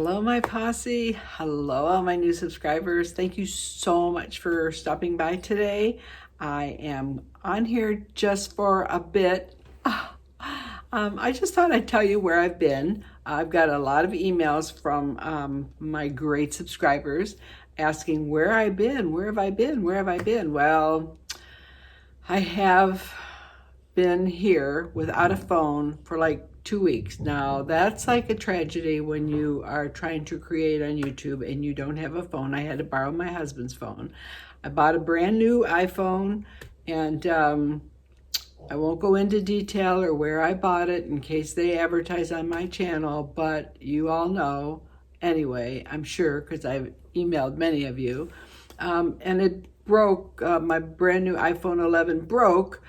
Hello, my posse. Hello, all my new subscribers. Thank you so much for stopping by today. I am on here just for a bit. I just thought I'd tell you where I've been. I've got a lot of emails from my great subscribers asking where I've been, where have I been, where have I been? Well, I have been here without a phone for like 2 weeks. Now, that's like a tragedy when you are trying to create on YouTube and you don't have a phone. I had to borrow my husband's phone. I bought a brand new iPhone, and I won't go into detail or where I bought it in case they advertise on my channel, but you all know anyway, I'm sure, because I've emailed many of you. And it broke, my brand new iPhone 11 broke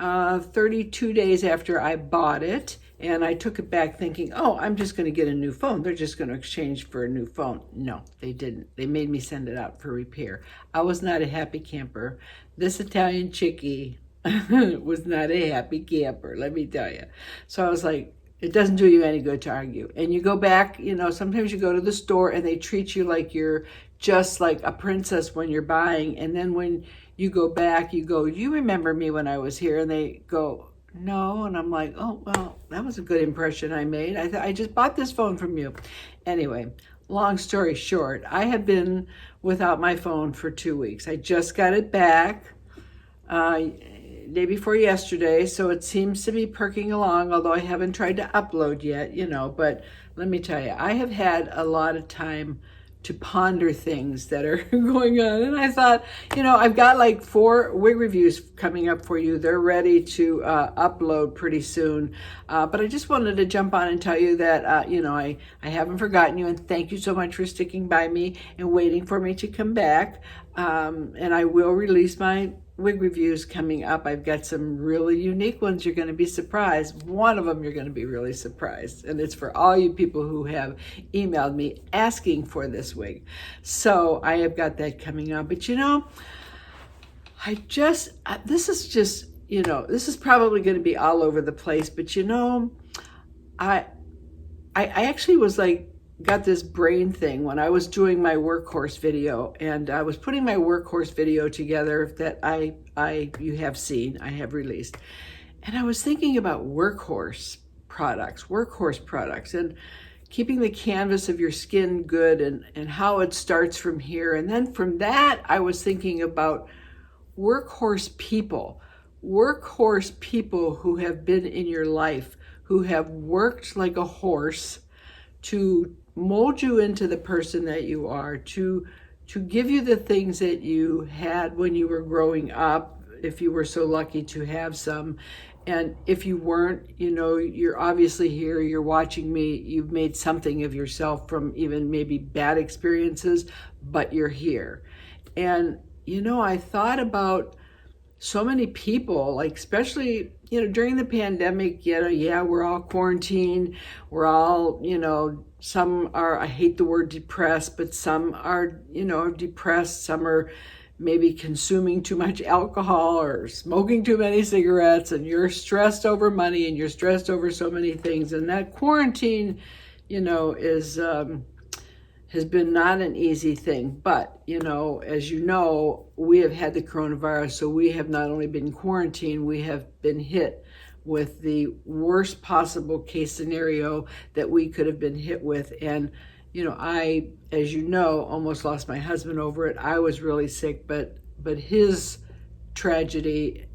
32 days after I bought it. And I took it back thinking, oh, I'm just going to get a new phone. They're just going to exchange for a new phone. No, they didn't. They made me send it out for repair. I was not a happy camper. This Italian chickie was not a happy camper, let me tell you. So I was like, it doesn't do you any good to argue. And you go back, you know, sometimes you go to the store and they treat you like you're just like a princess when you're buying. And then when you go back, you go, you remember me when I was here? And they go, no. And I'm like, oh, well, that was a good impression I made. I just bought this phone from you. Anyway, long story short, I have been without my phone for 2 weeks. I just got it back day before yesterday, so it seems to be perking along, although I haven't tried to upload yet, you know. But let me tell you, I have had a lot of time to ponder things that are going on. And I thought, you know, I've got like 4 wig reviews coming up for you. They're ready to upload pretty soon. But I just wanted to jump on and tell you that, you know, I haven't forgotten you, and thank you so much for sticking by me and waiting for me to come back. And I will release my wig reviews coming up. I've got some really unique ones. You're going to be surprised. One of them you're going to be really surprised, and it's for all you people who have emailed me asking for this wig. So I have got that coming up. But you know, this is just, you know, this is probably going to be all over the place, but you know, I actually was like, got this brain thing when I was doing my workhorse video, and I was putting my workhorse video together that you have seen, I have released. And I was thinking about workhorse products, and keeping the canvas of your skin good, and how it starts from here. And then from that, I was thinking about workhorse people who have been in your life, who have worked like a horse to mold you into the person that you are, to give you the things that you had when you were growing up, if you were so lucky to have some. And if you weren't, you know, you're obviously here, you're watching me, you've made something of yourself from even maybe bad experiences, but you're here. And, you know, I thought about so many people, like especially, you know, during the pandemic, you know, yeah, we're all quarantined. We're all, you know, some are, I hate the word depressed, but some are, you know, depressed. Some are maybe consuming too much alcohol or smoking too many cigarettes, and you're stressed over money, and you're stressed over so many things. And that quarantine, you know, has been not an easy thing. But, you know, as you know, we have had the coronavirus, so we have not only been quarantined, we have been hit with the worst possible case scenario that we could have been hit with. And, you know, I, as you know, almost lost my husband over it. I was really sick, but his tragedy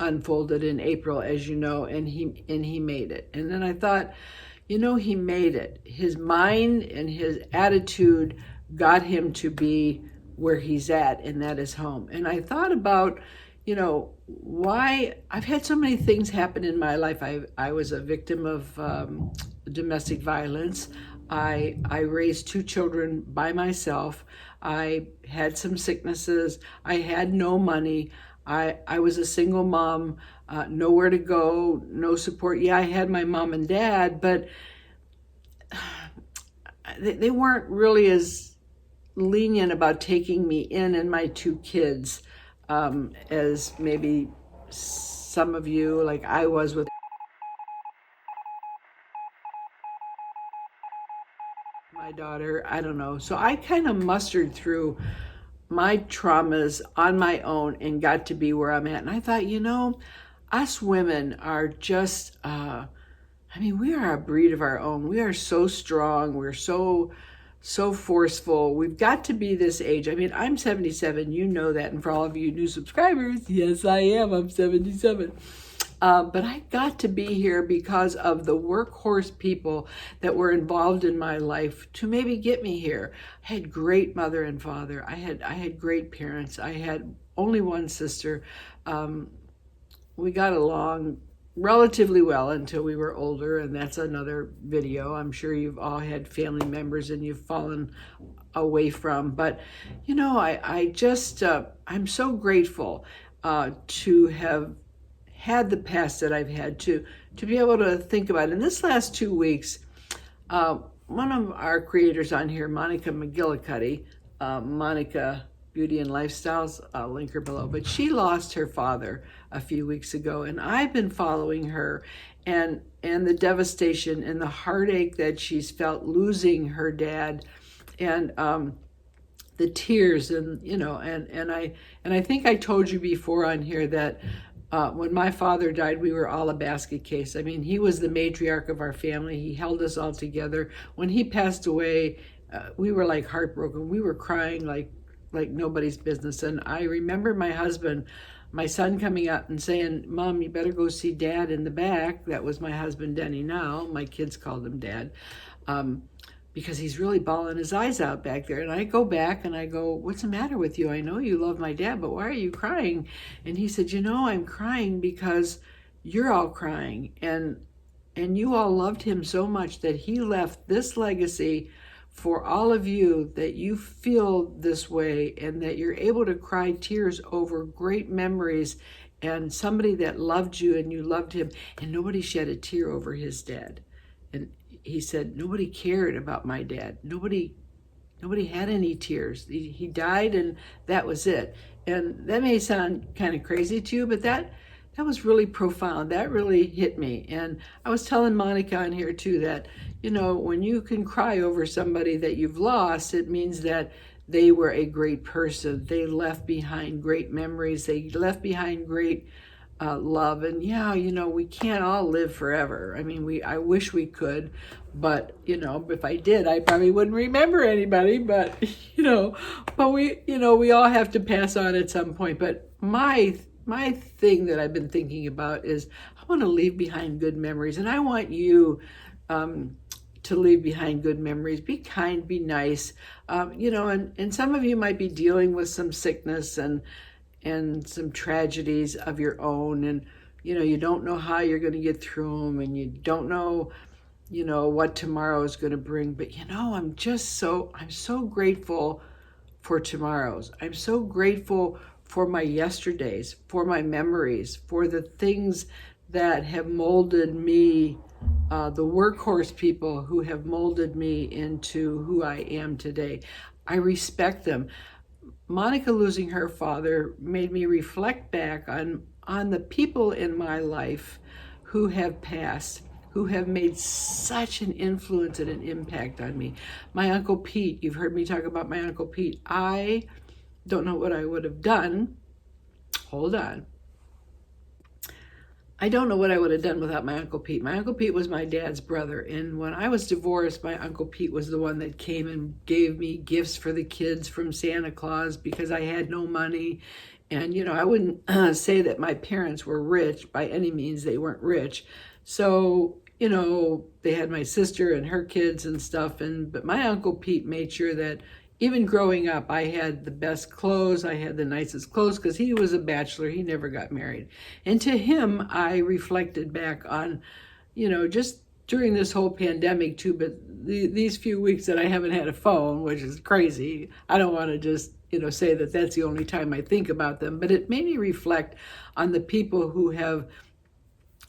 unfolded in April, as you know, and he made it. And then I thought, you know, he made it. His mind and his attitude got him to be where he's at, and that is home. And I thought about, you know, why I've had so many things happen in my life. I was a victim of domestic violence. I raised 2 children by myself. I had some sicknesses. I had no money. I was a single mom, nowhere to go, no support. Yeah, I had my mom and dad, but they weren't really as lenient about taking me in and my 2 kids as maybe some of you, like I was with my daughter, I don't know. So I kind of mustered through my traumas on my own and got to be where I'm at. And I thought, us women are just, we are a breed of our own. We are so strong. We're so forceful. We've got to be this age. I'm 77. You know that. And for all of you new subscribers, yes, I am. I'm 77. But I got to be here because of the workhorse people that were involved in my life to maybe get me here. I had great mother and father. I had great parents. I had only one sister. We got along relatively well until we were older, and that's another video. I'm sure you've all had family members and you've fallen away from. But I'm so grateful to have had the past that I've had to be able to think about. In this last 2 weeks, one of our creators on here, Monika McGillicuddy, Monika Beauty and Lifestyles, I'll link her below, but she lost her father a few weeks ago, and I've been following her and the devastation and the heartache that she's felt losing her dad, and the tears, and I think I told you before on here that when my father died, we were all a basket case. He was the matriarch of our family. He held us all together. When he passed away, we were like heartbroken. We were crying like nobody's business. And I remember my son coming out and saying, "Mom, you better go see Dad in the back." That was my husband, Denny now. My kids called him Dad. Because he's really bawling his eyes out back there. And I go back and I go, "What's the matter with you? I know you love my dad, but why are you crying?" And he said, "I'm crying because you're all crying. And you all loved him so much that he left this legacy for all of you, that you feel this way and that you're able to cry tears over great memories and somebody that loved you and you loved him." And nobody shed a tear over his dad. And he said, nobody cared about my dad. Nobody had any tears. He died and that was it. And that may sound kind of crazy to you, but that was really profound. That really hit me. And I was telling Monika on here too that, when you can cry over somebody that you've lost, it means that they were a great person. They left behind great memories. They left behind great love. And we can't all live forever. I wish we could, but if I did, I probably wouldn't remember anybody. But we all have to pass on at some point. But my thing that I've been thinking about is I want to leave behind good memories, and I want you to leave behind good memories. Be kind, be nice, and some of you might be dealing with some sickness and some tragedies of your own, and you don't know how you're going to get through them, and you don't know what tomorrow is going to bring. But I'm so grateful for tomorrows. I'm so grateful for my yesterdays, for my memories, for the things that have molded me, the workhorse people who have molded me into who I am today. I respect them. Monika losing her father made me reflect back on the people in my life who have passed, who have made such an influence and an impact on me. My Uncle Pete, you've heard me talk about my Uncle Pete. I don't know what I would have done. Hold on. I don't know what I would have done without my Uncle Pete. My Uncle Pete was my dad's brother. And when I was divorced, my Uncle Pete was the one that came and gave me gifts for the kids from Santa Claus because I had no money. And, I wouldn't say that my parents were rich. By any means, they weren't rich. So, they had my sister and her kids and stuff. But my Uncle Pete made sure that even growing up, I had the best clothes. I had the nicest clothes because he was a bachelor. He never got married. And to him, I reflected back on, just during this whole pandemic too, but these few weeks that I haven't had a phone, which is crazy. I don't want to just, say that that's the only time I think about them, but it made me reflect on the people who have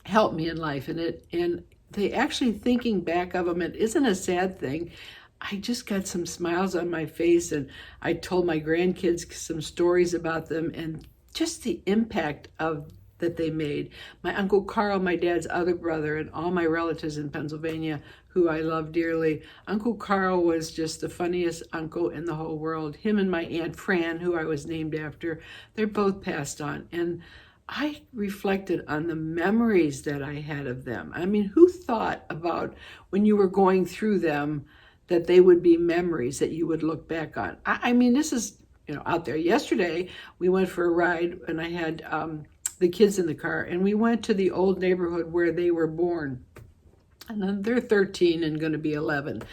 helped me in life. And they actually, thinking back of them, it isn't a sad thing. I just got some smiles on my face, and I told my grandkids some stories about them and just the impact that they made. My Uncle Carl, my dad's other brother, and all my relatives in Pennsylvania who I love dearly. Uncle Carl was just the funniest uncle in the whole world. Him and my Aunt Fran, who I was named after, they're both passed on. And I reflected on the memories that I had of them. I mean, who thought about when you were going through them that they would be memories that you would look back on? I mean, this is, out there. Yesterday, we went for a ride and I had the kids in the car, and we went to the old neighborhood where they were born. And then they're 13 and going to be 11.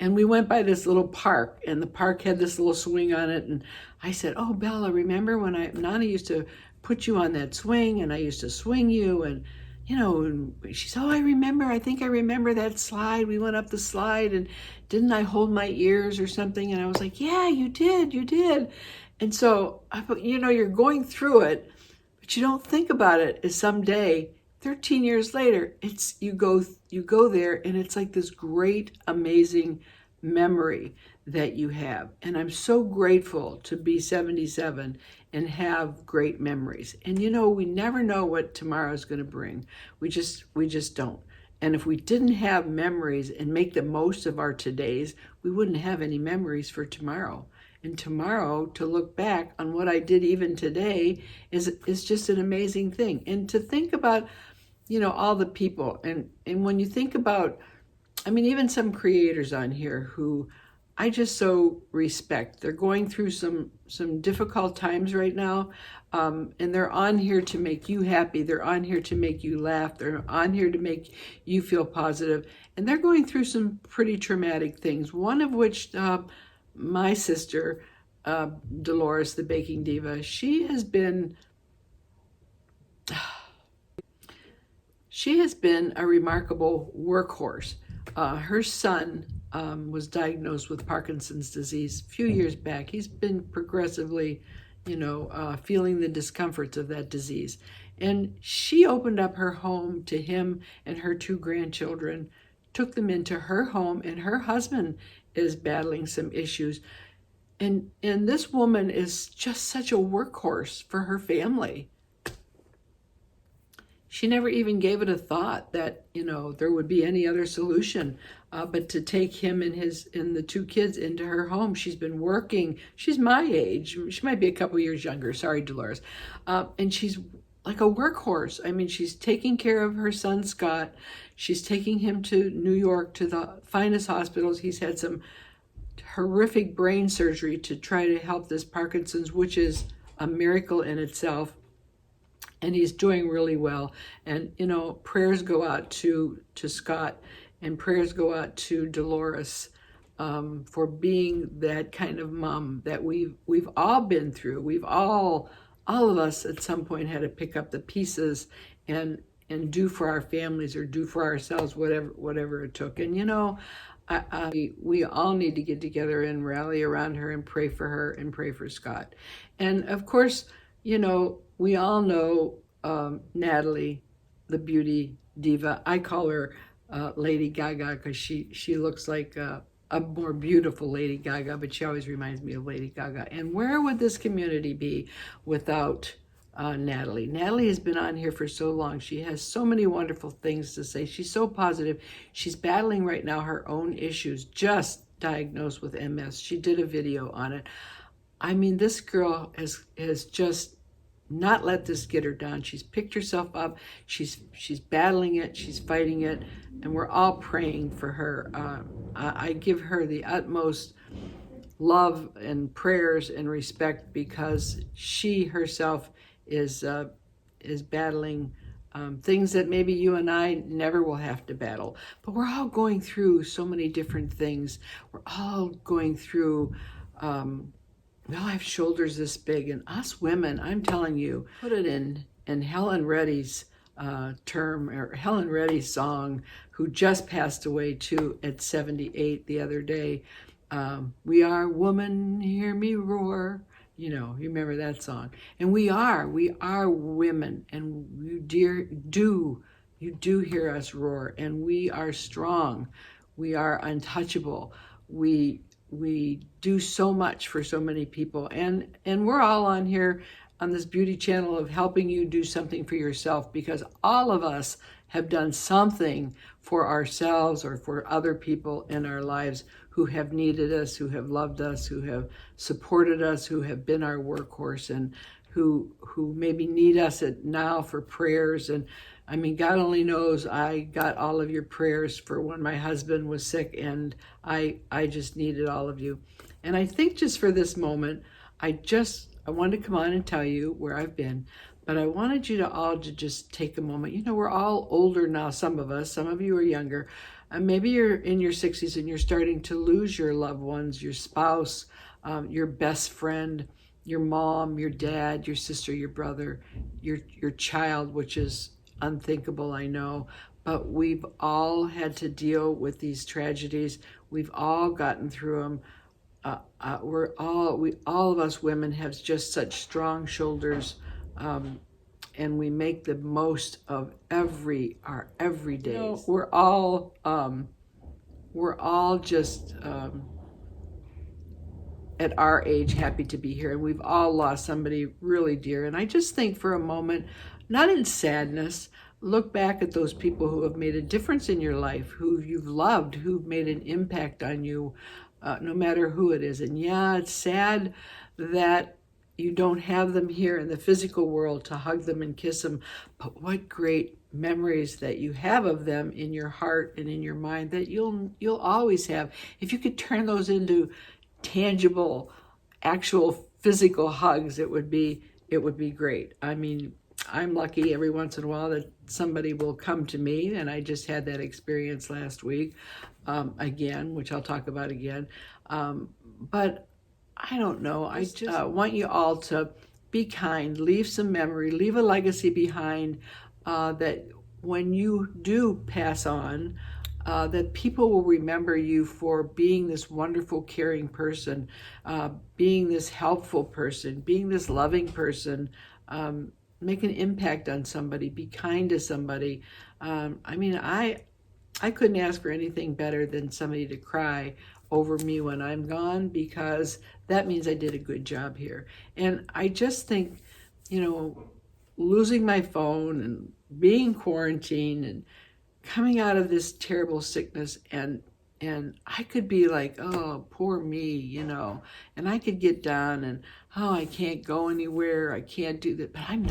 And we went by this little park, and the park had this little swing on it. And I said, "Oh, Bella, remember when Nana used to put you on that swing and I used to swing you?" And, and she said, "Oh, I remember. I think I remember that slide. We went up the slide, and didn't I hold my ears or something?" And I was like, "Yeah, you did. You did." And so, you're going through it, but you don't think about it as someday, 13 years later, you go there, and it's like this great, amazing memory that you have. And I'm so grateful to be 77 and have great memories. And we never know what tomorrow's going to bring. We just don't. And if we didn't have memories and make the most of our todays, we wouldn't have any memories for tomorrow. And tomorrow, to look back on what I did even today is just an amazing thing. And to think about, all the people. And when you think about, even some creators on here who I just so respect. They're going through some difficult times right now, and they're on here to make you happy. They're on here to make you laugh. They're on here to make you feel positive. And they're going through some pretty traumatic things, one of which my sister, Dolores, the baking diva, she has been a remarkable workhorse. Her son was diagnosed with Parkinson's disease a few years back. He's been progressively, feeling the discomforts of that disease. And she opened up her home to him and her 2 grandchildren, took them into her home, and her husband is battling some issues. And this woman is just such a workhorse for her family. She never even gave it a thought that, there would be any other solution but to take him and the 2 kids into her home. She's been working. She's my age. She might be a couple years younger. Sorry, Dolores. And she's like a workhorse. She's taking care of her son, Scott. She's taking him to New York to the finest hospitals. He's had some horrific brain surgery to try to help this Parkinson's, which is a miracle in itself. And he's doing really well. And, prayers go out to Scott, and prayers go out to Dolores for being that kind of mom that we've all been through. We've all of us at some point had to pick up the pieces and do for our families or do for ourselves, whatever it took. And, we all need to get together and rally around her and pray for her and pray for Scott. And of course, we all know Natalie, the beauty diva. I call her Lady Gaga because she looks like a more beautiful Lady Gaga, but she always reminds me of Lady Gaga. And where would this community be without Natalie? Natalie has been on here for so long. She has so many wonderful things to say. She's so positive. She's battling right now her own issues, just diagnosed with MS. She did a video on it. This girl has just not let this get her down. She's picked herself up. She's battling it. She's fighting it. And we're all praying for her. I give her the utmost love and prayers and respect because she herself is battling things that maybe you and I never will have to battle. But we're all going through so many different things. We're all going through we all have shoulders this big, and us women, I'm telling you, put it in Helen Reddy's term, or Helen Reddy's song, who just passed away too at 78 the other day. We are woman, hear me roar. You remember that song. And we are women, and you do hear us roar, and we are strong. We are untouchable. We do so much for so many people, and we're all on here on this beauty channel of helping you do something for yourself, because all of us have done something for ourselves or for other people in our lives who have needed us, who have loved us, who have supported us, who have been our workhorse, and who maybe need us now for prayers. And I mean, God only knows I got all of your prayers for when my husband was sick, and I just needed all of you. And I think just for this moment, I wanted to come on and tell you where I've been, but I wanted you to all to just take a moment. You know, we're all older now, some of us, some of you are younger. Maybe you're in your 60s and you're starting to lose your loved ones, your spouse, your best friend, your mom, your dad, your sister, your brother, your child, which is unthinkable, I know. But we've all had to deal with these tragedies. We've all gotten through them. All of us women have just such strong shoulders, and we make the most of our every day. You know, we're all just at our age happy to be here, and we've all lost somebody really dear. And I just think for a moment, not in sadness, look back at those people who have made a difference in your life, who you've loved, who've made an impact on you. No matter who it is. And yeah, it's sad that you don't have them here in the physical world to hug them and kiss them, but what great memories that you have of them in your heart and in your mind that you'll always have. If you could turn those into tangible, actual physical hugs, it would be great. I mean, I'm lucky every once in a while that somebody will come to me, and I just had that experience last week again, which I'll talk about again. But I don't know. I just want you all to be kind, leave some memory, leave a legacy behind, that when you do pass on, that people will remember you for being this wonderful, caring person, being this helpful person, being this loving person, make an impact on somebody, be kind to somebody. I mean, I couldn't ask for anything better than somebody to cry over me when I'm gone, because that means I did a good job here. And I just think, you know, losing my phone and being quarantined and coming out of this terrible sickness, and I could be like, oh, poor me, you know, and I could get down and, oh, I can't go anywhere, I can't do that, but I'm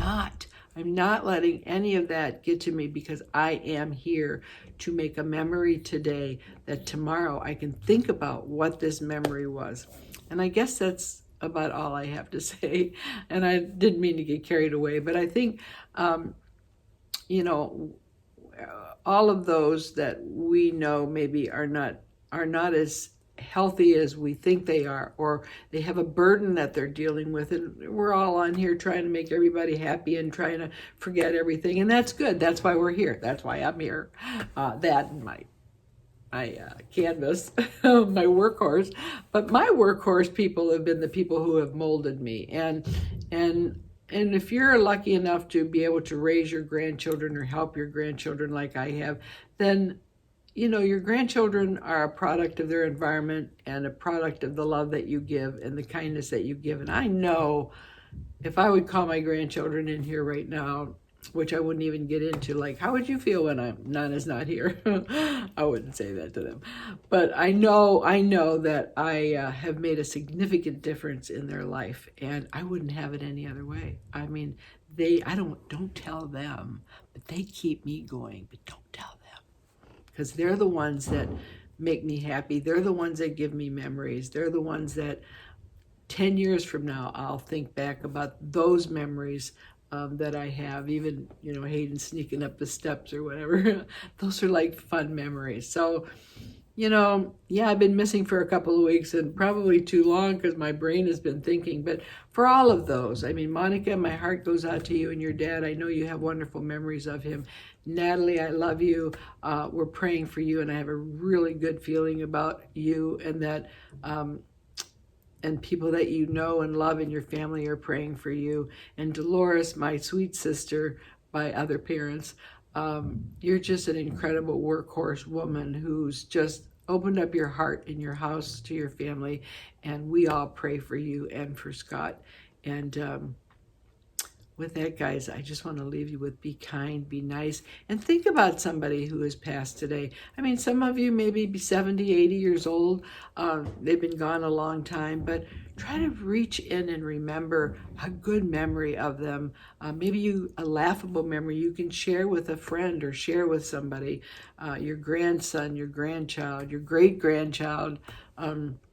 not letting any of that get to me, because I am here to make a memory today that tomorrow I can think about what this memory was. And I guess that's about all I have to say. And I didn't mean to get carried away, but I think, you know, all of those that we know maybe are not as healthy as we think they are, or they have a burden that they're dealing with, and we're all on here trying to make everybody happy and trying to forget everything, and that's good. That's why we're here. That's why I'm here. That and my canvas, my workhorse. But my workhorse people have been the people who have molded me, and if you're lucky enough to be able to raise your grandchildren or help your grandchildren like I have, then you know, your grandchildren are a product of their environment and a product of the love that you give and the kindness that you give. And I know if I would call my grandchildren in here right now, which I wouldn't even get into, like, how would you feel when Nana's not here? I wouldn't say that to them. But I know that I have made a significant difference in their life, and I wouldn't have it any other way. I mean, don't tell them, but they keep me going, but don't tell them. Because they're the ones that make me happy. They're the ones that give me memories. They're the ones that 10 years from now, I'll think back about those memories that I have, even, you know, Hayden sneaking up the steps or whatever. Those are like fun memories. So, you know, yeah, I've been missing for a couple of weeks, and probably too long because my brain has been thinking. But for all of those, I mean, Monika, my heart goes out to you and your dad. I know you have wonderful memories of him. Natalie, I love you. We're praying for you, and I have a really good feeling about you, and that and people that you know and love in your family are praying for you. And Dolores, my sweet sister by other parents, you're just an incredible workhorse woman who's just opened up your heart and your house to your family, and we all pray for you and for Scott. And with that, guys, I just want to leave you with be kind, be nice, and think about somebody who has passed today. I mean, some of you maybe be 70, 80 years old. They've been gone a long time, but try to reach in and remember a good memory of them. Maybe a laughable memory you can share with a friend or share with somebody, your grandson, your grandchild, your great-grandchild,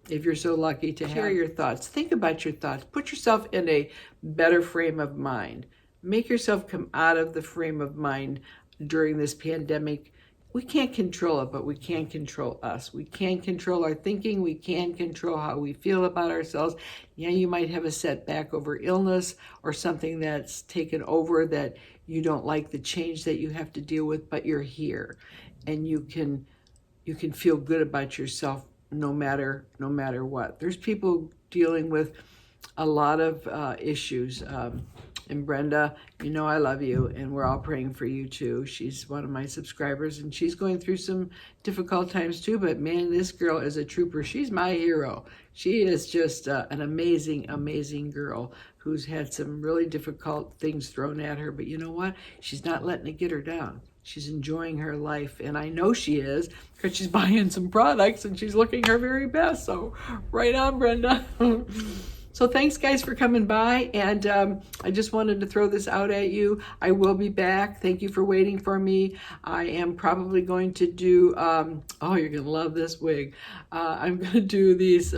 if you're so lucky to share your thoughts. Think about your thoughts. Put yourself in a better frame of mind. Make yourself come out of the frame of mind during this pandemic. We can't control it, but we can control us. We can control our thinking. We can control how we feel about ourselves. Yeah, you might have a setback over illness or something that's taken over that you don't like the change that you have to deal with, but you're here and you can feel good about yourself no matter what. There's people dealing with a lot of issues. And Brenda, you know I love you, and we're all praying for you too. She's one of my subscribers, and she's going through some difficult times too, but man, this girl is a trooper. She's my hero. She is just an amazing, amazing girl who's had some really difficult things thrown at her, but you know what? She's not letting it get her down. She's enjoying her life, and I know she is because she's buying some products and she's looking her very best. So right on, Brenda. So thanks, guys, for coming by, and I just wanted to throw this out at you. I will be back. Thank you for waiting for me. I am probably going to do, oh, you're going to love this wig. I'm going to do these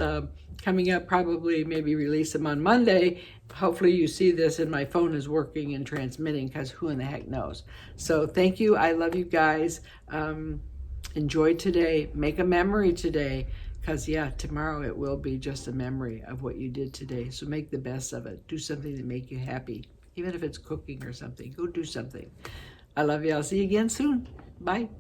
coming up, probably maybe release them on Monday. Hopefully you see this and my phone is working and transmitting, because who in the heck knows. So thank you. I love you guys. Enjoy today. Make a memory today. Because, yeah, tomorrow it will be just a memory of what you did today. So make the best of it. Do something to make you happy. Even if it's cooking or something. Go do something. I love you. I'll see you again soon. Bye.